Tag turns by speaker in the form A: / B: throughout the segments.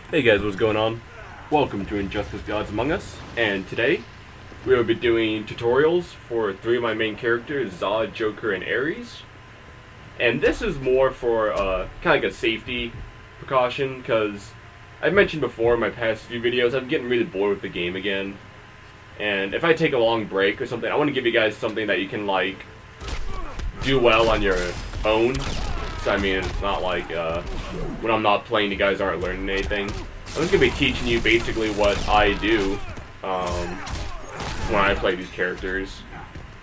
A: Hey guys, what's going on? Welcome to Injustice Gods Among Us, and today we will be doing tutorials for three of my main characters, Zod, Joker, and Aries. And this is more for kind of like a safety precaution, because I've mentioned before in my past few videos, I'm getting really bored with the game again. And if I take a long break or something, I want to give you guys something that you can like do well on your own. So I mean, it's not like when I'm not playing, you guys aren't learning anything. I'm just gonna be teaching you basically what I do when I play these characters.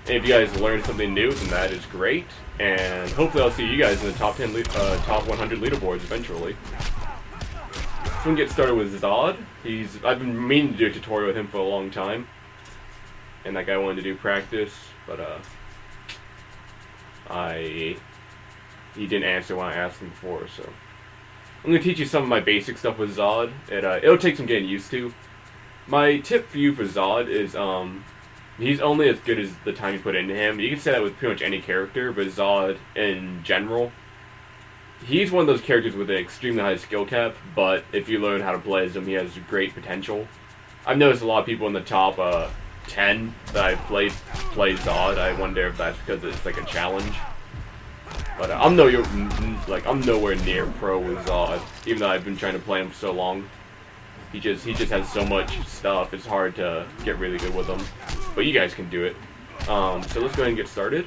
A: And if you guys learn something new, then that is great. And hopefully, I'll see you guys in the top 10, top 100 leaderboards eventually. So we can get started with Zod. I've been meaning to do a tutorial with him for a long time, and that guy wanted to do practice, but he didn't answer when I asked him before, so I'm going to teach you some of my basic stuff with Zod. It'll take some getting used to. My tip for you for Zod is he's only as good as the time you put into him. You can say that with pretty much any character, but Zod in general, he's one of those characters with an extremely high skill cap, but if you learn how to play as him, he has great potential. I've noticed a lot of people in the top 10 that I play Zod. I wonder if that's because it's like a challenge. But I'm nowhere near pro with Zod, even though I've been trying to play him for so long. He just has so much stuff. It's hard to get really good with him. But you guys can do it. So let's go ahead and get started.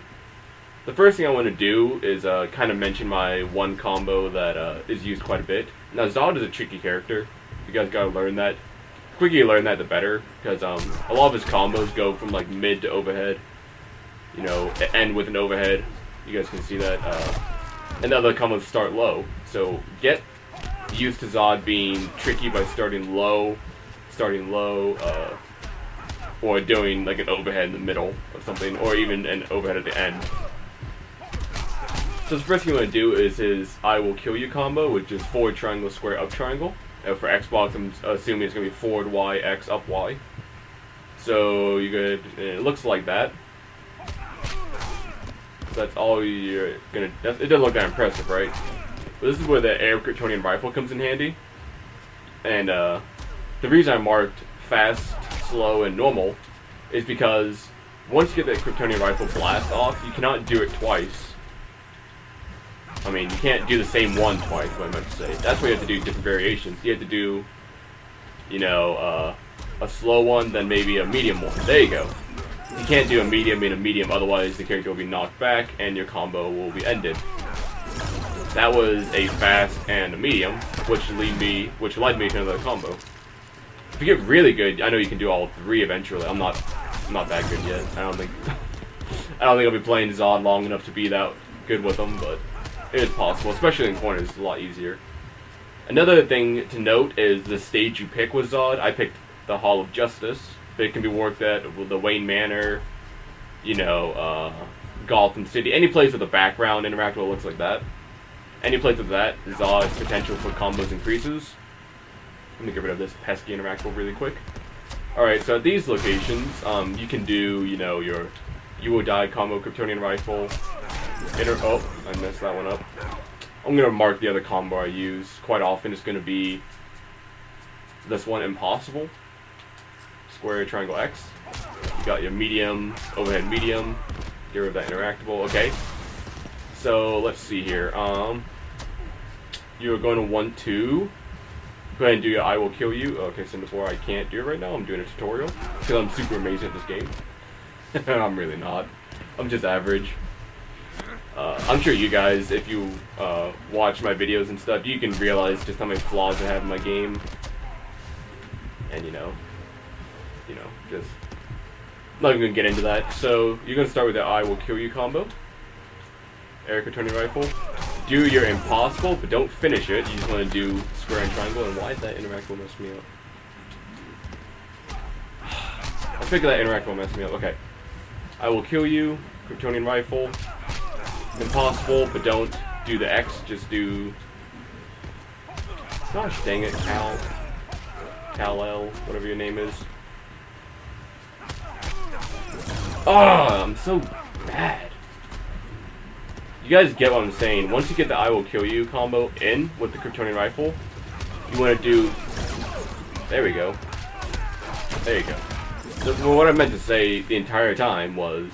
A: The first thing I want to do is kind of mention my one combo that is used quite a bit. Now Zod is a tricky character. You guys gotta learn that. The quicker you learn that, the better, because a lot of his combos go from like mid to overhead. You know, end with an overhead. You guys can see that. And the other combos start low. So get used to Zod being tricky by starting low, or doing like an overhead in the middle of something, or even an overhead at the end. So the first thing you want to do is his I will kill you combo, which is forward triangle, square, up triangle. For Xbox, I'm assuming it's going to be forward Y, X, up Y. So it looks like that. That's all you're gonna. It doesn't look that impressive, right? But this is where the air Kryptonian rifle comes in handy. And the reason I marked fast, slow, and normal is because once you get that Kryptonian rifle blast off, you cannot do it twice. I mean, you can't do the same one twice, what I meant to say. That's why you have to do different variations. You have to do, you know, a slow one, then maybe a medium one. There you go. You can't do a medium in a medium, otherwise the character will be knocked back and your combo will be ended. That was a fast and a medium, which led me to another combo. If you get really good, I know you can do all three eventually. I'm not that good yet. I don't think I'll be playing Zod long enough to be that good with them, but it is possible, especially in corners. It's a lot easier. Another thing to note is the stage you pick with Zod. I picked the Hall of Justice. It can be worked at the Wayne Manor, you know, Gotham City, any place with a background interactable looks like that. Any place with that, Zod's potential for combos increases. Let me get rid of this pesky interactable really quick. Alright, so at these locations, you can do, you know, your You Will Die combo, Kryptonian Rifle, oh, I messed that one up. I'm going to mark the other combo I use. Quite often it's going to be this one, Impossible. Square, triangle, X. You got your medium, overhead medium. Get rid of that interactable. Okay. So let's see here. You're going to want to go ahead and do your I will kill you. Okay, so before I can't do it right now. I'm doing a tutorial because I'm super amazing at this game. I'm really not. I'm just average. I'm sure you guys, if you watch my videos and stuff, you can realize just how many flaws I have in my game. And you know, just not even gonna get into that. So you're gonna start with the I will kill you combo. Air Kryptonian rifle. Do your impossible, but don't finish it. You just want to do square and triangle. And why did that interactable mess me up? I figured that interactable messed me up. Okay. I will kill you. Kryptonian rifle. Impossible, but don't do the X. Just do. Gosh dang it, Kal-El, whatever your name is. Oh, I'm so bad. You guys get what I'm saying. Once you get the I will kill you combo in with the Kryptonian rifle, you want to do... There we go. There you go. So, what I meant to say the entire time was,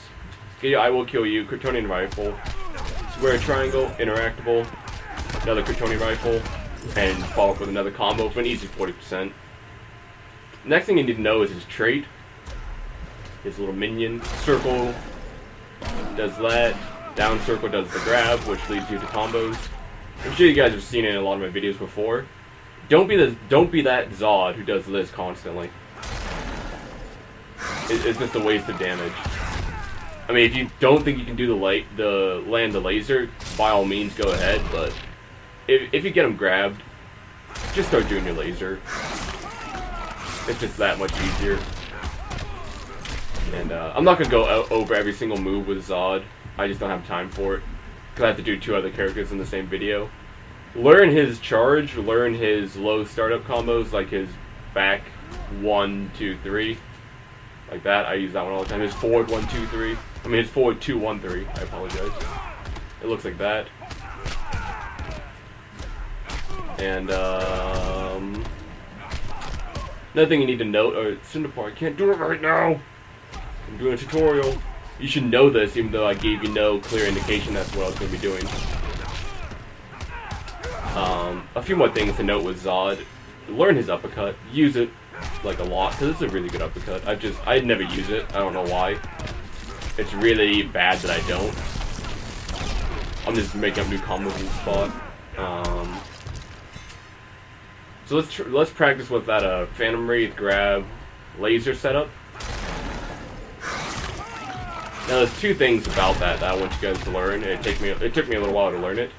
A: okay, I will kill you, Kryptonian rifle, square triangle, interactable, another Kryptonian rifle, and follow up with another combo for an easy 40%. Next thing you need to know is his trait. His little minion. Circle does that. Down circle does the grab, which leads you to combos. I'm sure you guys have seen it in a lot of my videos before. Don't be that Zod who does this constantly. It's just a waste of damage. I mean, if you don't think you can do land the laser, by all means go ahead, but if you get him grabbed, just start doing your laser. It's just that much easier. And I'm not going to go over every single move with Zod. I just don't have time for it. Because I have to do 2 other characters in the same video. Learn his charge, learn his low startup combos, like his back 1, 2, 3. Like that, I use that one all the time. His forward 1, 2, 3. I mean his forward 2, 1, 3. I apologize. It looks like that. And another thing you need to note, Cinderpar, I can't do it right now. I'm doing a tutorial. You should know this, even though I gave you no clear indication that's what I was going to be doing. A few more things to note with Zod. Learn his uppercut. Use it like a lot, because it's a really good uppercut. I'd never use it. I don't know why. It's really bad that I don't. I'm just making up new combos in the spot. So let's practice with that Phantom Wraith grab laser setup. Now there's 2 things about that I want you guys to learn. It took me a little while to learn it.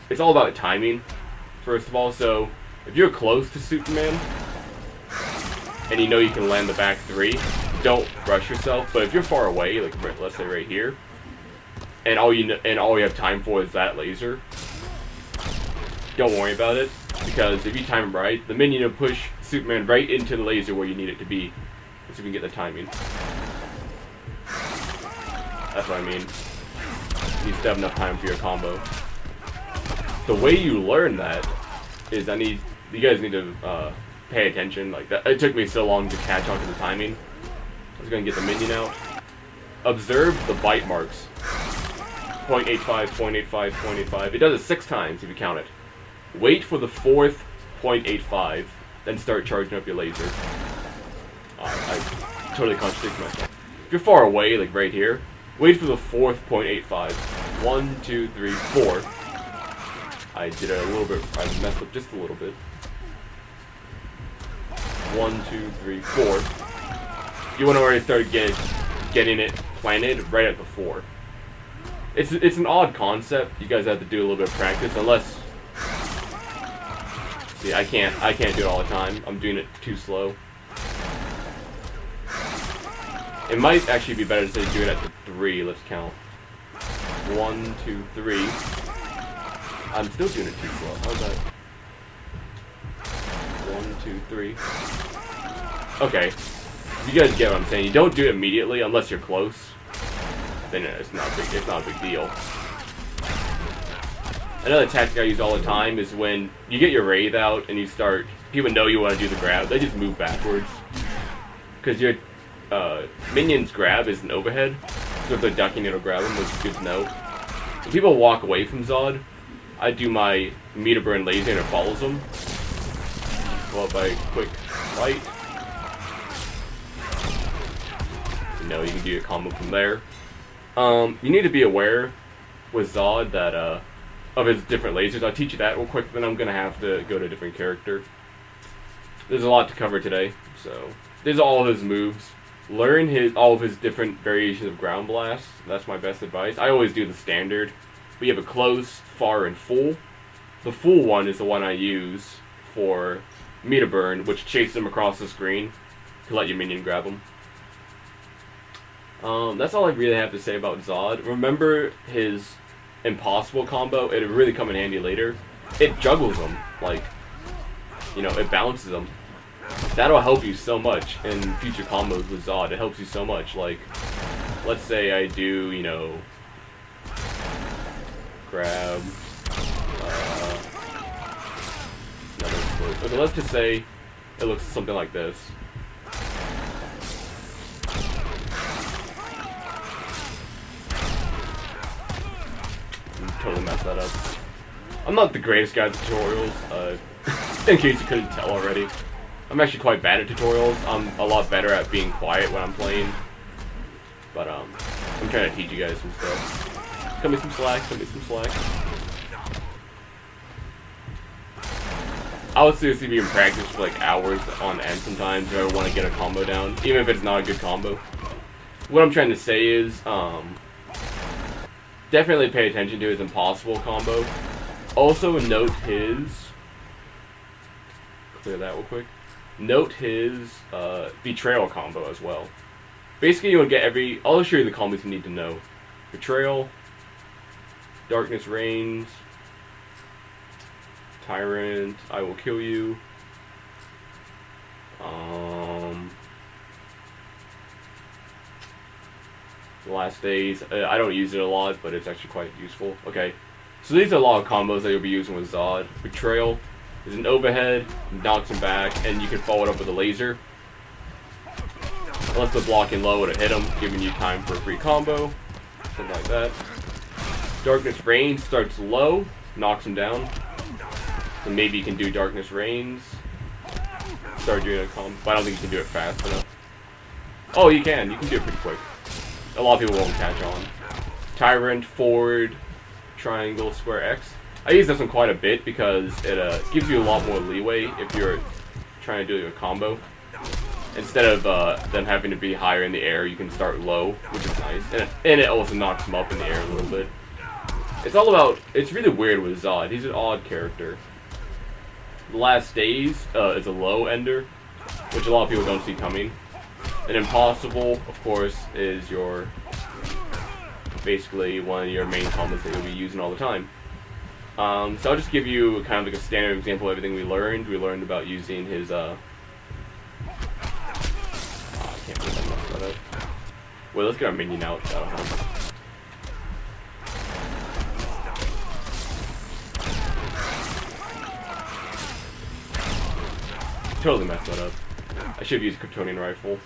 A: It's all about timing, first of all. So if you're close to Superman and you know you can land the back 3, don't rush yourself. But if you're far away, like let's say right here, and all you have time for is that laser, don't worry about it, because if you time it right, the minion will push Superman right into the laser where you need it to be, so you can get the timing. That's what I mean. You need to have enough time for your combo. The way you learn that is you guys need to pay attention. Like that, it took me so long to catch on to the timing. I was gonna get the minion out. Observe the bite marks. 0.85, 0.85, 0.85. It does it 6 times if you count it. Wait for the 4th 0.85, then start charging up your laser. I totally contradict myself. If you're far away, like right here, wait for the 4th 0.85. 1, 2, 3, 4. I did it a little bit. I messed up just a little bit. 1, 2, 3, 4. You want to already start getting it planted right at the 4. It's an odd concept. You guys have to do a little bit of practice, unless. See, I can't do it all the time. I'm doing it too slow. It might actually be better to say do it at the 3. Let's count. 1, 2, 3. I'm still doing it too slow. How's that? 1, 2, 3. Okay. You guys get what I'm saying. You don't do it immediately unless you're close. Then it's not a big deal. Another tactic I use all the time is when you get your Wraith out and people know you want to do the grab, they just move backwards. Because your minion's grab is an overhead, so if they're ducking, it'll grab them, which is good to know. When people walk away from Zod, I do my meter burn laser and it follows them. Followed by a quick light. You can do your combo from there. You need to be aware with Zod that of his different lasers. I'll teach you that real quick, then I'm gonna have to go to a different character. There's a lot to cover today, so there's all of his moves. Learn all of his different variations of ground blast. That's my best advice. I always do the standard. We have a close, far, and full. The full one is the one I use for meter burn, which chases them across the screen to let your minion grab them. That's all I really have to say about Zod. Remember his impossible combo. It'll really come in handy later. It juggles them, like, it balances them. That'll help you so much in future combos with Zod. It helps you so much. Like, let's say I do, grab another Okay, let's just say it looks something like this. Totally messed that up. I'm not the greatest guy at tutorials, in case you couldn't tell already. I'm actually quite bad at tutorials. I'm a lot better at being quiet when I'm playing. But, I'm trying to teach you guys some stuff. Cut me some slack, cut me some slack. I would seriously be in practice for like hours on end sometimes if I want to get a combo down, even if it's not a good combo. What I'm trying to say is, definitely pay attention to his impossible combo. Also note his, clear that real quick, note his betrayal combo as well. Basically you want to get I'll show you the combos you need to know. Betrayal, Darkness Reigns, Tyrant, I Will Kill You, Last Days. I don't use it a lot, but it's actually quite useful. Okay, so these are a lot of combos that you'll be using with Zod. Betrayal is an overhead, knocks him back, and you can follow it up with a laser. Unless they're blocking low, it'll hit him, giving you time for a free combo. Something like that. Darkness Reigns starts low, knocks him down. So maybe you can do Darkness Reigns. Start doing a combo, but I don't think you can do it fast enough. Oh, you can. You can do it pretty quick. A lot of people won't catch on. Tyrant, forward, triangle, square X. I use this one quite a bit because it gives you a lot more leeway if you're trying to do a combo. Instead of them having to be higher in the air, you can start low, which is nice. And it also knocks them up in the air a little bit. It's all about, it's really weird with Zod. He's an odd character. Last Days is a low ender, which a lot of people don't see coming. And Impossible, of course, is your basically one of your main combos that you'll be using all the time. So I'll just give you kind of like a standard example of everything we learned. We learned about using his I can't believe I messed that up. Wait, let's get our minion out. That'll help. Totally messed that up. I should have used Kryptonian Rifle.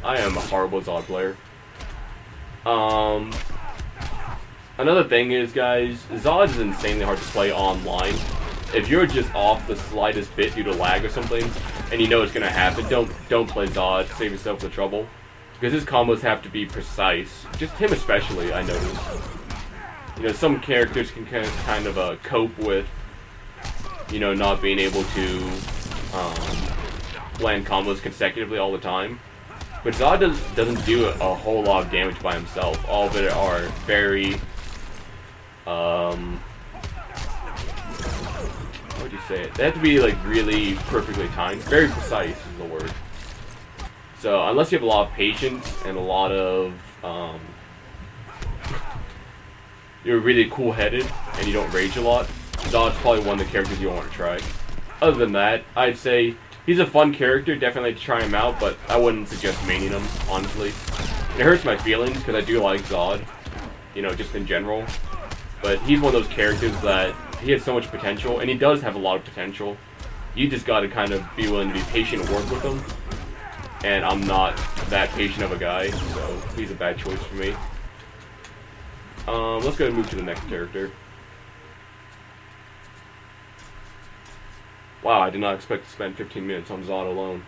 A: I am a horrible Zod player. Another thing is, guys, Zod is insanely hard to play online. If you're just off the slightest bit due to lag or something, and you know it's gonna happen, don't play Zod. Save yourself the trouble. Because his combos have to be precise. Just him especially, I noticed. You know, some characters can kind of cope with, you know, not being able to land combos consecutively all the time. But Zod doesn't do a whole lot of damage by himself. All of it are very, how would you say it? They have to be, like, really perfectly timed. Very precise is the word. So, unless you have a lot of patience and a lot of, you're really cool-headed and you don't rage a lot, Zod's probably one of the characters you want to try. Other than that, I'd say he's a fun character, definitely to try him out, but I wouldn't suggest maining him, honestly. It hurts my feelings, because I do like Zod, you know, just in general. But he's one of those characters that, he has so much potential, and he does have a lot of potential. You just gotta kind of be willing to be patient and work with him. And I'm not that patient of a guy, so he's a bad choice for me. Let's go ahead and move to the next character. Wow, I did not expect to spend 15 minutes on Zod alone.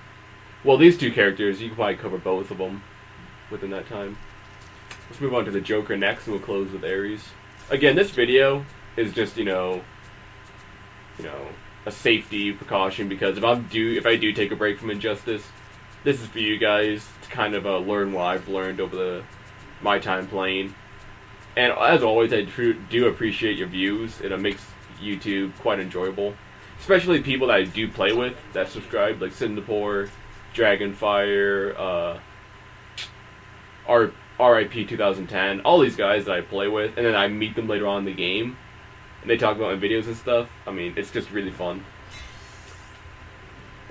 A: Well, these two characters, you can probably cover both of them within that time. Let's move on to the Joker next, and we'll close with Aries. Again, this video is just, you know, a safety precaution, because if I do take a break from Injustice, this is for you guys to kind of learn what I've learned over my time playing. And as always, I do appreciate your views. It makes YouTube quite enjoyable. Especially people that I do play with that subscribe, like Sindapore, Dragonfire, RIP 2010, all these guys that I play with, and then I meet them later on in the game, and they talk about my videos and stuff. I mean, it's just really fun.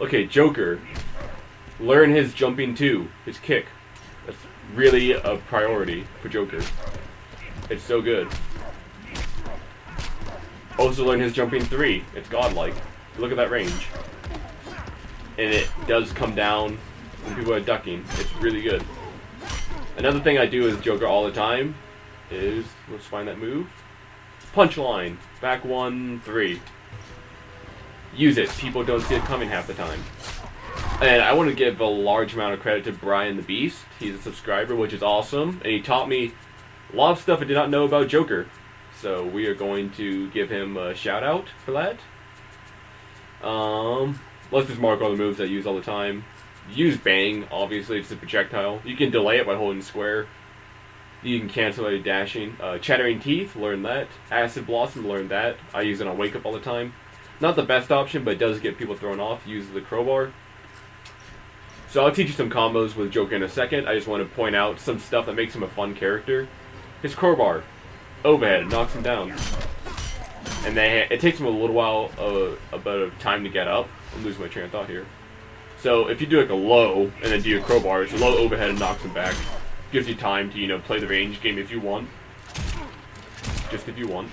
A: Okay, Joker. Learn his jumping 2, his kick. That's really a priority for Joker. It's so good. Also learn his jumping 3. It's godlike. Look at that range. And it does come down when people are ducking. It's really good. Another thing I do as Joker all the time is, let's find that move. Punchline. Back 1, 3. Use it. People don't see it coming half the time. And I want to give a large amount of credit to Brian the Beast. He's a subscriber, which is awesome. And he taught me a lot of stuff I did not know about Joker. So we are going to give him a shout out for that. Let's just mark all the moves I use all the time. Use Bang, obviously, it's a projectile. You can delay it by holding square. You can cancel it by dashing. Chattering Teeth, learn that. Acid Blossom, learn that. I use it on Wake Up all the time. Not the best option, but it does get people thrown off. Use the crowbar. So I'll teach you some combos with Joker in a second. I just want to point out some stuff that makes him a fun character. His crowbar. Overhead, knocks him down. And it takes him a little while, a bit of time to get up. I'm losing my train of thought here. So if you do like a low, and then do your crowbar, it's a low overhead and knocks him back. Gives you time to, play the range game if you want. Just if you want.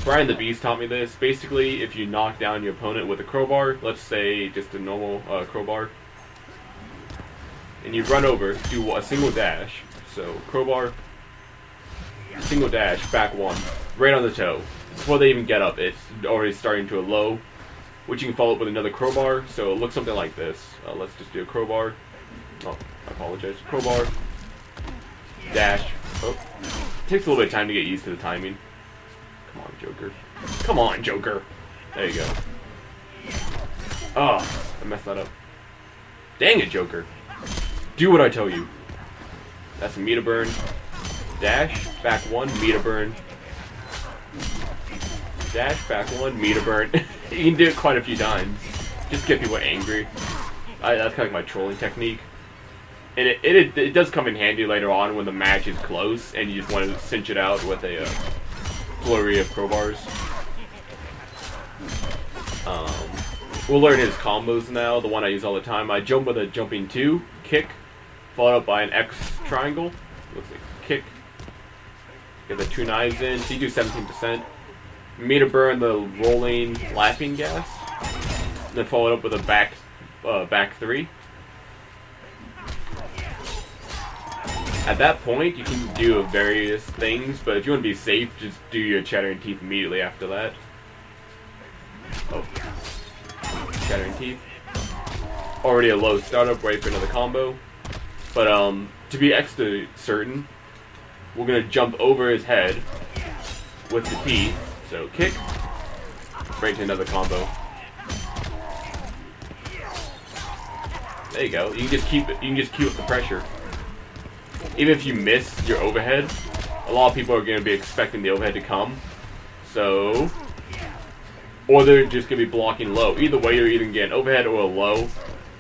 A: Brian the Beast taught me this. Basically, if you knock down your opponent with a crowbar, let's say just a normal crowbar, and you run over, do a single dash. So crowbar, single dash, back 1, right on the toe. Before they even get up, it's already starting to a low, which you can follow up with another crowbar. So it looks something like this. Let's just do a crowbar. Oh, I apologize. Crowbar, dash. Oh, it takes a little bit of time to get used to the timing. Come on, Joker. Come on, Joker. There you go. Oh, I messed that up. Dang it, Joker. Do what I tell you. That's a meter burn. Dash, back 1, meter burn. Dash, back 1, meter burn. You can do it quite a few times. Just get people angry. That's kind of like my trolling technique. And it does come in handy later on when the match is close and you just want to cinch it out with a flurry of crowbars. We'll learn his combos now. The one I use all the time. I jump with a jumping 2, kick, followed up by an X triangle. Looks like kick. Get the 2 knives in. So you do 17%. Meter burn the rolling laughing gas. And then follow it up with a back 3. At that point, you can do various things, but if you want to be safe, just do your Chattering Teeth immediately after that. Oh. Chattering Teeth. Already a low startup, ready for another combo. But, to be extra certain, we're going to jump over his head with the teeth. So, kick. Right to another combo. There you go. You can just keep up the pressure. Even if you miss your overhead, a lot of people are going to be expecting the overhead to come. So, or they're just going to be blocking low. Either way, you're either going to get an overhead or a low.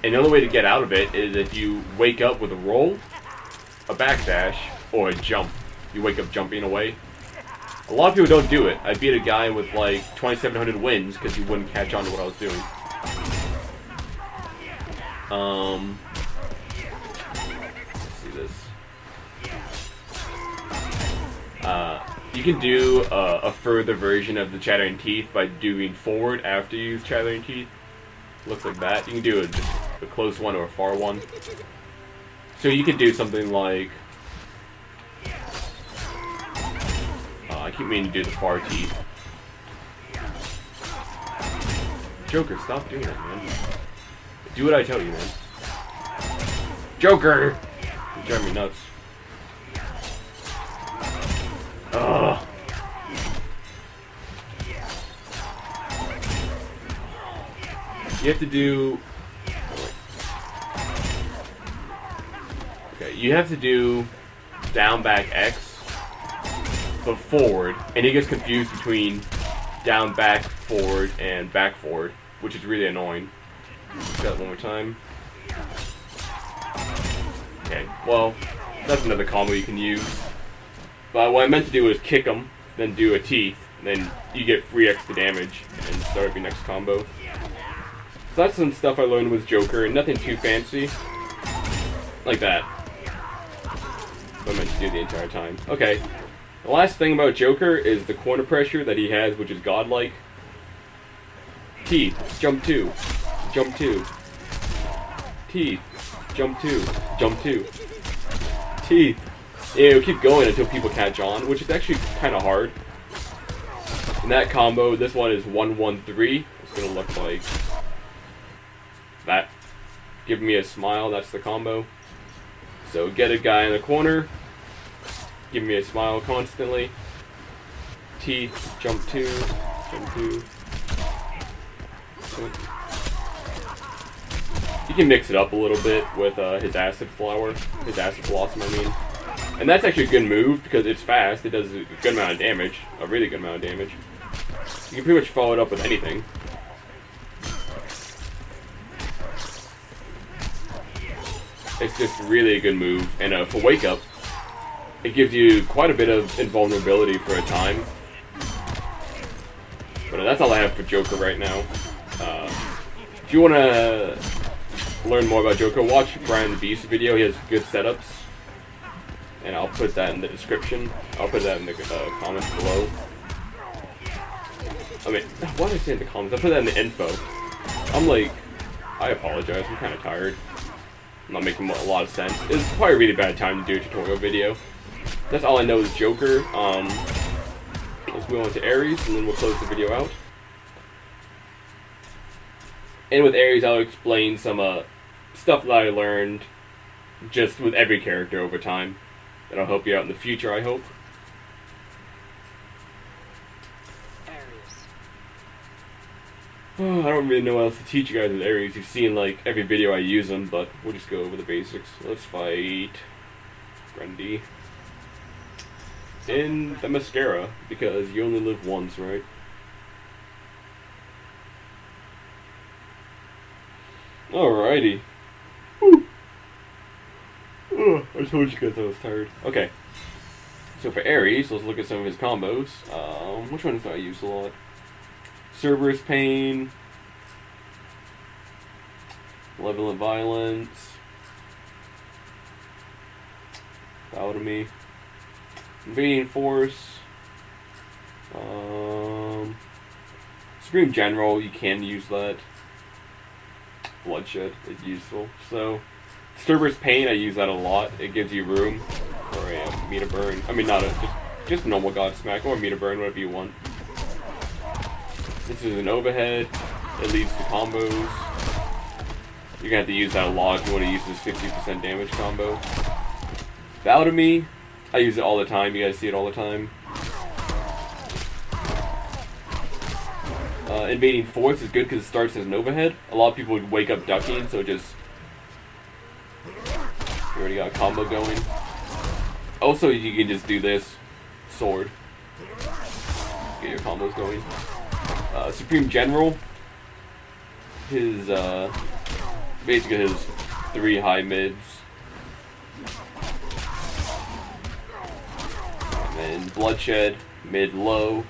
A: And the only way to get out of it is if you wake up with a roll, a backdash, or a jump. You wake up jumping away. A lot of people don't do it. I beat a guy with like 2,700 wins because he wouldn't catch on to what I was doing. Let's see this. You can do a further version of the Chattering Teeth by doing forward after you use Chattering Teeth. Looks like that. You can do just a close one or a far one. So you could do something like... I keep meaning to do the far teeth. Joker, stop doing that, man. Do what I tell you, man. Joker! You drive me nuts. Ugh. You have to do... Okay, you have to do down, back, X, but forward, and he gets confused between down, back, forward, and back, forward, which is really annoying. Let's do that one more time. Okay, well, that's another combo you can use. But what I meant to do was kick him, then do a teeth, and then you get free extra damage, and start up your next combo. So that's some stuff I learned with Joker, and nothing too fancy. Like that. What I meant to do the entire time. Okay. The last thing about Joker is the corner pressure that he has, which is godlike. Teeth, jump 2. Jump 2. Teeth, jump 2. Jump 2. Teeth. Yeah, it'll keep going until people catch on, which is actually kind of hard. In that combo, this one is 1-1-3. It's going to look like that. Give me a smile, that's the combo. So get a guy in the corner. Give me a smile constantly. Teeth, jump 2. Jump 2. You can mix it up a little bit with his acid flower. His acid blossom, I mean. And that's actually a good move because it's fast. It does a good amount of damage. A really good amount of damage. You can pretty much follow it up with anything. It's just really a good move. And for Wake Up, it gives you quite a bit of invulnerability for a time. But that's all I have for Joker right now. If you want to learn more about Joker, watch Brian the Beast's video. He has good setups. And I'll put that in the description. I'll put that in the comments below. I mean, why did I say in the comments? I'll put that in the info. I apologize. I'm kind of tired. I'm not making a lot of sense. It's probably a really bad time to do a tutorial video. That's all I know is Joker. Let's move on to Aries, and then we'll close the video out. And with Aries, I'll explain some stuff that I learned just with every character over time. That'll help you out in the future, I hope. Oh, I don't really know what else to teach you guys with Aries. You've seen like every video I use them, but we'll just go over the basics. Let's fight Grundy in the mascara, because you only live once, right? Alrighty. Woo. Oh, I told you guys I was tired. Okay. So for Aries, let's look at some of his combos. Which ones do I use a lot? Cerberus Pain, Malevolent Violence, Alchemy, Invading Force, Supreme General, you can use that. Bloodshed is useful. So, Cerberus Pain, I use that a lot. It gives you room for a meter burn. I mean, not just normal God Smack or meter burn, whatever you want. This is an overhead. It leads to combos. You're gonna have to use that a lot if you want to use this 50% damage combo. Valdomy, I use it all the time. You guys see it all the time. Invading Force is good because it starts as an overhead. A lot of people would wake up ducking, so just you already got a combo going. Also, you can just do this sword. Get your combos going. Supreme General, his basically his 3 high mids, and then Bloodshed, mid low.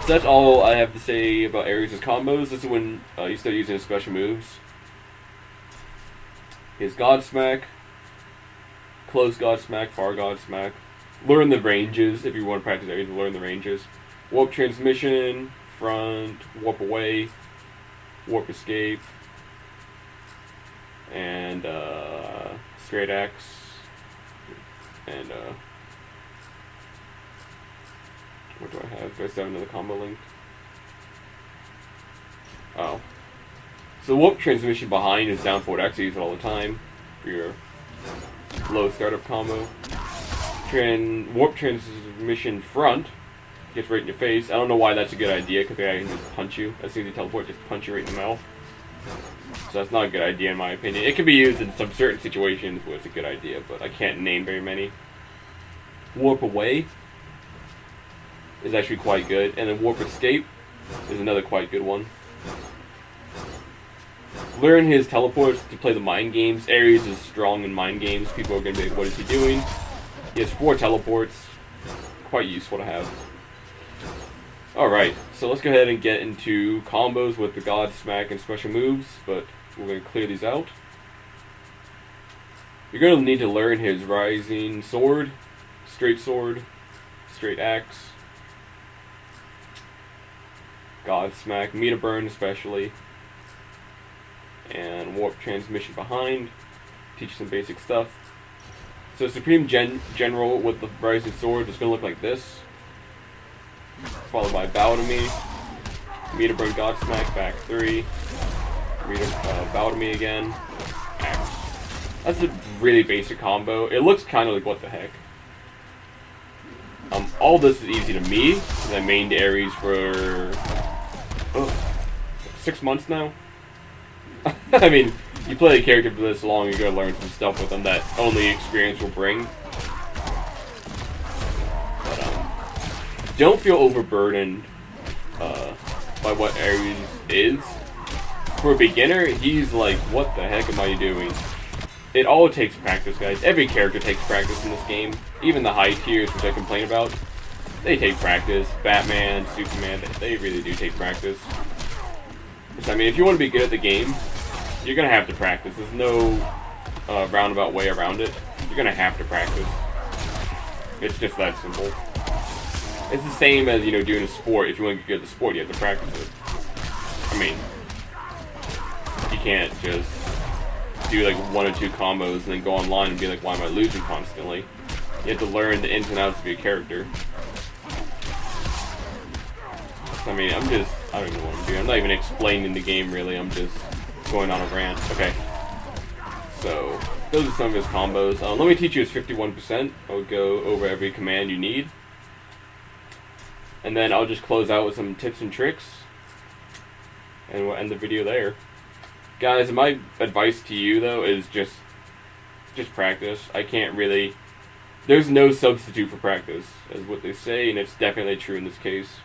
A: So that's all I have to say about Aries' combos. This is when you start using his special moves. His God Smack, Close God Smack, Far God Smack. Learn the ranges if you want to practice Aries. Learn the ranges. Warp Transmission, Front, Warp Away, Warp Escape, and Straight Axe, and what do I have? Do I still have another combo link? Oh. So Warp Transmission behind is down forward X. I use it all the time for your low startup combo. Warp Transmission Front gets right in your face. I don't know why that's a good idea, because I can just punch you. As soon as you teleport, just punch you right in the mouth. So that's not a good idea in my opinion. It can be used in some certain situations where it's a good idea, but I can't name very many. Warp Away is actually quite good. And then Warp Escape is another quite good one. Learn his teleports to play the mind games. Aries is strong in mind games. People are going to be like, what is he doing? He has 4 teleports. Quite useful to have. Alright, so let's go ahead and get into combos with the God Smack and special moves, but we're going to clear these out. You're going to need to learn his Rising Sword, Straight Axe, God Smack, Meter Burn especially, and Warp Transmission behind. Teach you some basic stuff. So Supreme General with the Rising Sword is going to look like this. Followed by Bow to Me, Meter Burn God Smack, back 3, Bow to Me again, Axe. That's a really basic combo. It looks kind of like what the heck. All this is easy to me, because I mained Aries for 6 months now. I mean, you play a character for this long, you're going to learn some stuff with them that only experience will bring. Don't feel overburdened by what Aries is. For a beginner, he's like, what the heck am I doing? It all takes practice, guys. Every character takes practice in this game. Even the high tiers, which I complain about, they take practice. Batman, Superman, they really do take practice. So, I mean, if you want to be good at the game, you're going to have to practice. There's no roundabout way around it. You're going to have to practice. It's just that simple. It's the same as, doing a sport. If you want to get good at the sport, you have to practice it. I mean, you can't just do like 1 or 2 combos and then go online and be like, why am I losing constantly? You have to learn the ins and outs to be a character. I mean, I don't even know what I'm doing. I'm not even explaining the game really, I'm just going on a rant. Okay. So, those are some of his combos. Let me teach you his 51%. I'll go over every command you need. And then I'll just close out with some tips and tricks. And we'll end the video there. Guys, my advice to you, though, is just practice. I can't really... There's no substitute for practice, is what they say, and it's definitely true in this case.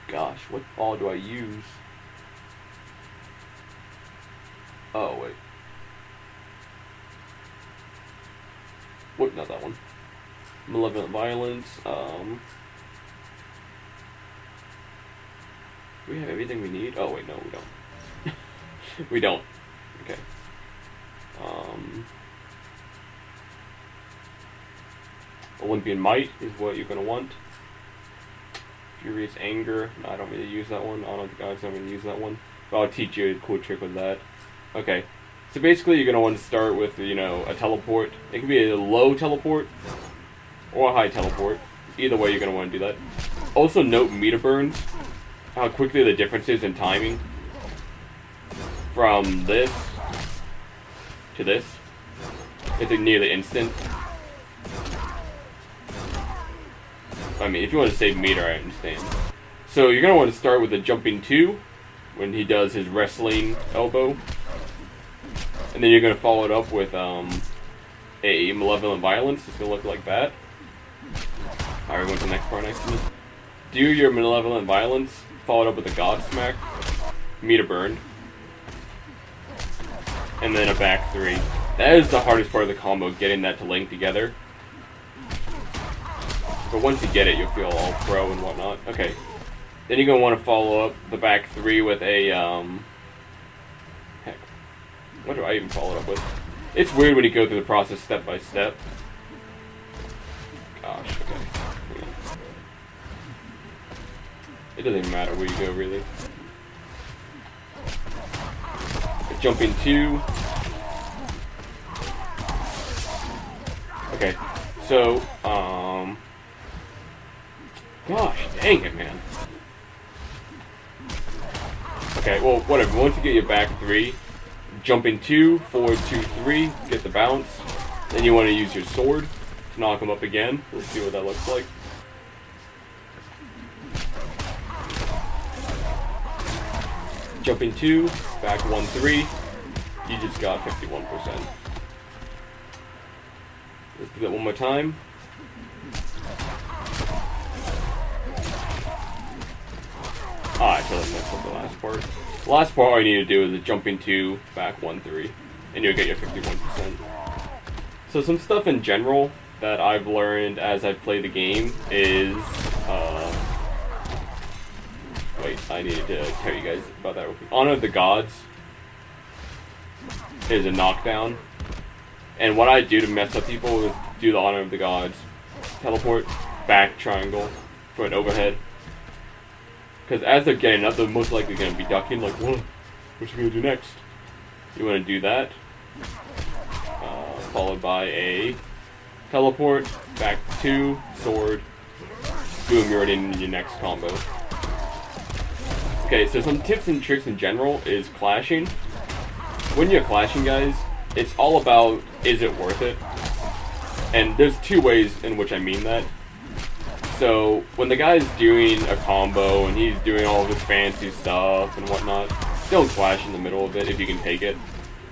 A: Gosh, what ball do I use? Oh, wait. What? Not that one. Malevolent Violence. Do we have everything we need? Oh, wait, no, we don't. We don't. Okay. Olympian Might is what you're going to want. Furious Anger. No, I don't really use that one. I don't think I'm going to use that one. But I'll teach you a cool trick with that. Okay. So basically you're going to want to start with, a teleport. It can be a low teleport or a high teleport. Either way you're going to want to do that. Also note meter burns. How quickly the difference is in timing. From this to this. It's nearly instant. I mean, if you want to save meter, I understand. So you're going to want to start with a jumping 2 when he does his wrestling elbow. And then you're going to follow it up with a Malevolent Violence. It's going to look like that. Alright, went to the next part next to me. Do your Malevolent Violence, followed up with a God Smack, Meter Burn, and then a back 3. That is the hardest part of the combo, getting that to link together. But once you get it, you'll feel all pro and whatnot. Okay. Then you're going to want to follow up the back 3 with a, heck. What do I even follow it up with? It's weird when you go through the process step by step. Gosh, okay. Yeah. It doesn't even matter where you go, really. A jumping 2. Okay. So, gosh, dang it, man. Okay, well, whatever. Once you get your back 3, jumping 2, forward 2, 3, get the bounce. Then you want to use your sword to knock him up again. Let's see what that looks like. Jumping 2, back 1, 3. You just got 51%. Let's do that one more time. I totally messed up the last part. The last part all you need to do is a jumping 2, back 1, 3. and you'll get your 51%. So some stuff in general that I've learned as I've played the game is, wait, I needed to tell you guys about that real quick. Honor of the Gods is a knockdown, and what I do to mess up people is do the Honor of the Gods, teleport, back triangle for an overhead. Because as they're getting up, they're most likely going to be ducking, like, whoa, what you going to do next? You want to do that, followed by a teleport, back 2, sword, boom, you're already in your next combo. Okay, so some tips and tricks in general is clashing. When you're clashing, guys, it's all about, is it worth it? And there's two ways in which I mean that. So, when the guy's doing a combo and he's doing all of his fancy stuff and whatnot, don't clash in the middle of it if you can take it.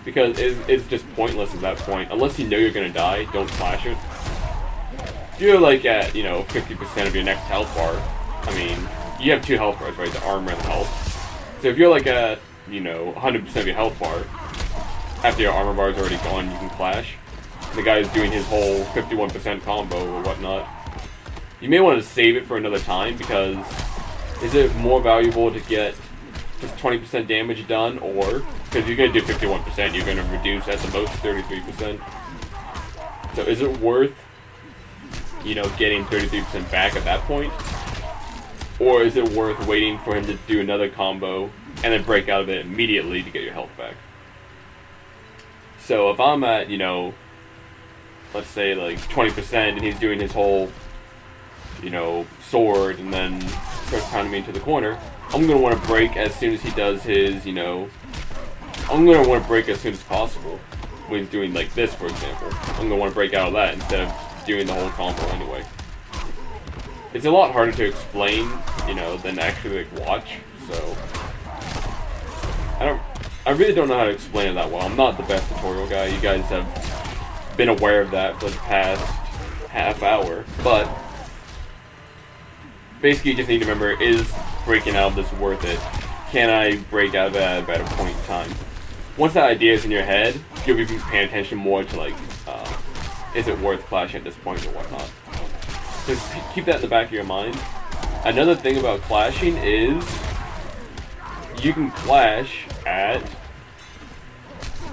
A: Because it's just pointless at that point. Unless you know you're gonna die, don't clash it. If you're like at, 50% of your next health bar, I mean, you have 2 health bars, right? The armor and the health. So if you're like at, 100% of your health bar, after your armor bar is already gone, you can clash. The guy's doing his whole 51% combo or whatnot. You may want to save it for another time, because is it more valuable to get just 20% damage done, or, because you're going to do 51%, you're going to reduce at the most 33%. So is it worth, getting 33% back at that point? Or is it worth waiting for him to do another combo and then break out of it immediately to get your health back? So if I'm at, let's say like 20% and he's doing his whole, sword and then starts pounding me into the corner, I'm going to want to break as soon as he does his, I'm going to want to break as soon as possible. When he's doing like this, for example, I'm going to want to break out of that instead of doing the whole combo anyway. It's a lot harder to explain, than actually like watch, so I really don't know how to explain it that well. I'm not the best tutorial guy. You guys have been aware of that for the past half hour, but basically you just need to remember, is breaking out of this worth it? Can I break out of it at a better point in time? Once that idea is in your head, you'll be paying attention more to like, is it worth clashing at this point or whatnot? Just keep that in the back of your mind. Another thing about clashing is you can clash at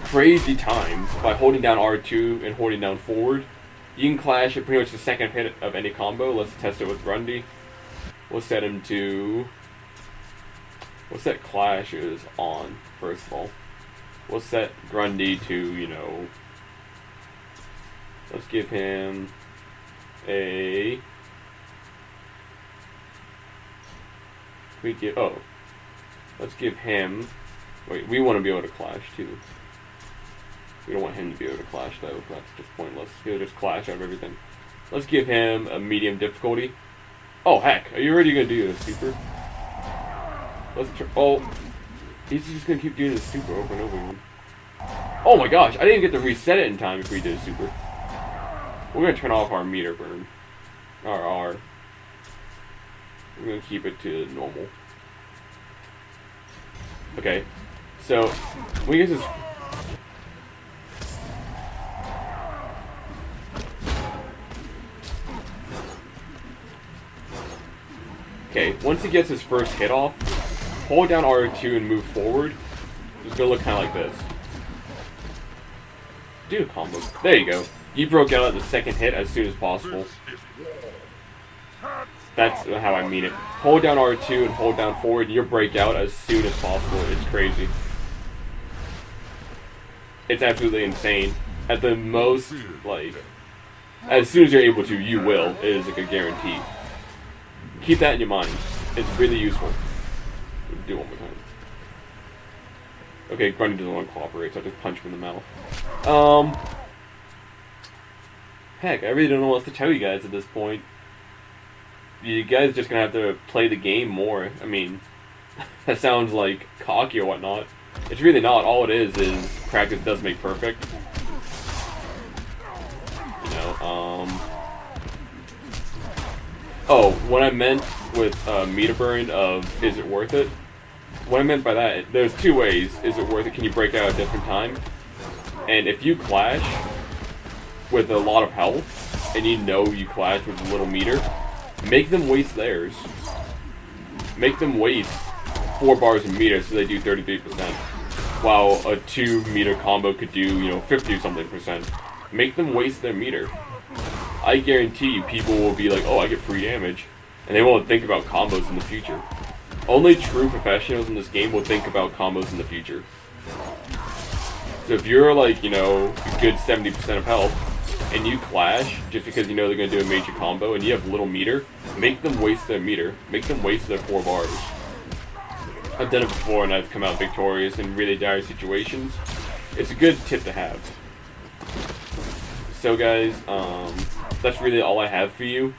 A: crazy times by holding down R2 and holding down forward. You can clash at pretty much the second hit of any combo. Let's test it with Grundy. We'll set him to... We'll set clashes on, first of all. We'll set Grundy to, let's give him a... let's give him... Wait, we want to be able to clash, too. We don't want him to be able to clash, though. That's just pointless. He'll just clash out of everything. Let's give him a medium difficulty. Oh, heck. Are you already going to do the super? Let's try... Oh. He's just going to keep doing the super over and over again. Oh my gosh. I didn't get to reset it in time if we did a super. We're going to turn off our meter burn. We're going to keep it to normal. Okay. So, we get this... Okay, once he gets his first hit off, hold down R2 and move forward. It's gonna look kind of like this. Do a combo. There you go. You broke out at the second hit as soon as possible. That's how I mean it. Hold down R2 and hold down forward, and you'll break out as soon as possible. It's crazy. It's absolutely insane. At the most, like, as soon as you're able to, you will. It is like a guarantee. Keep that in your mind. It's really useful. Do it one more time. Okay, Grundy doesn't want to cooperate, so I just punch him in the mouth. Heck, I really don't know what else to tell you guys at this point. You guys are just gonna have to play the game more. I mean, that sounds like cocky or whatnot. It's really not. All it is practice does make perfect. Oh, what I meant with meter burn of is it worth it? What I meant by that, there's two ways. Is it worth it? Can you break out at a different time? And if you clash with a lot of health, and you know you clash with a little meter, make them waste theirs. Make them waste 4 bars of meter so they do 33%. While a 2 meter combo could do, 50 or something percent. Make them waste their meter. I guarantee you people will be like, oh, I get free damage. And they won't think about combos in the future. Only true professionals in this game will think about combos in the future. So if you're like, a good 70% of health, and you clash just because you know they're going to do a major combo, and you have little meter, make them waste their meter. Make them waste their 4 bars. I've done it before, and I've come out victorious in really dire situations. It's a good tip to have. So guys, that's really all I have for you.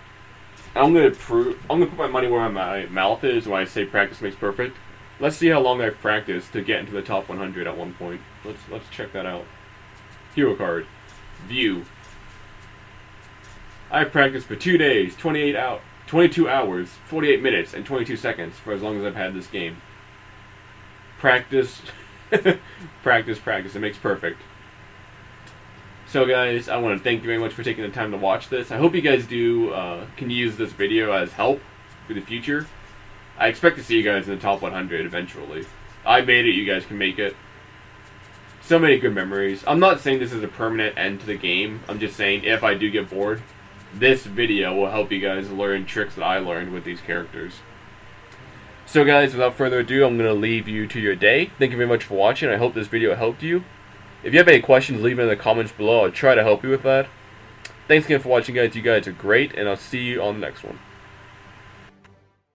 A: I'm gonna put my money where my mouth is when I say practice makes perfect. Let's see how long I've practiced to get into the top 100 at one point. Let's check that out. Hero card. View. I've practiced for 2 days, 22 hours, 48 minutes, and 22 seconds for as long as I've had this game. Practice. Practice. It makes perfect. So guys, I want to thank you very much for taking the time to watch this. I hope you guys can use this video as help for the future. I expect to see you guys in the top 100 eventually. I made it, you guys can make it. So many good memories. I'm not saying this is a permanent end to the game. I'm just saying if I do get bored, this video will help you guys learn tricks that I learned with these characters. So guys, without further ado, I'm going to leave you to your day. Thank you very much for watching. I hope this video helped you. If you have any questions, leave it in the comments below. I'll try to help you with that. Thanks again for watching, guys. You guys are great, and I'll see you on the next one.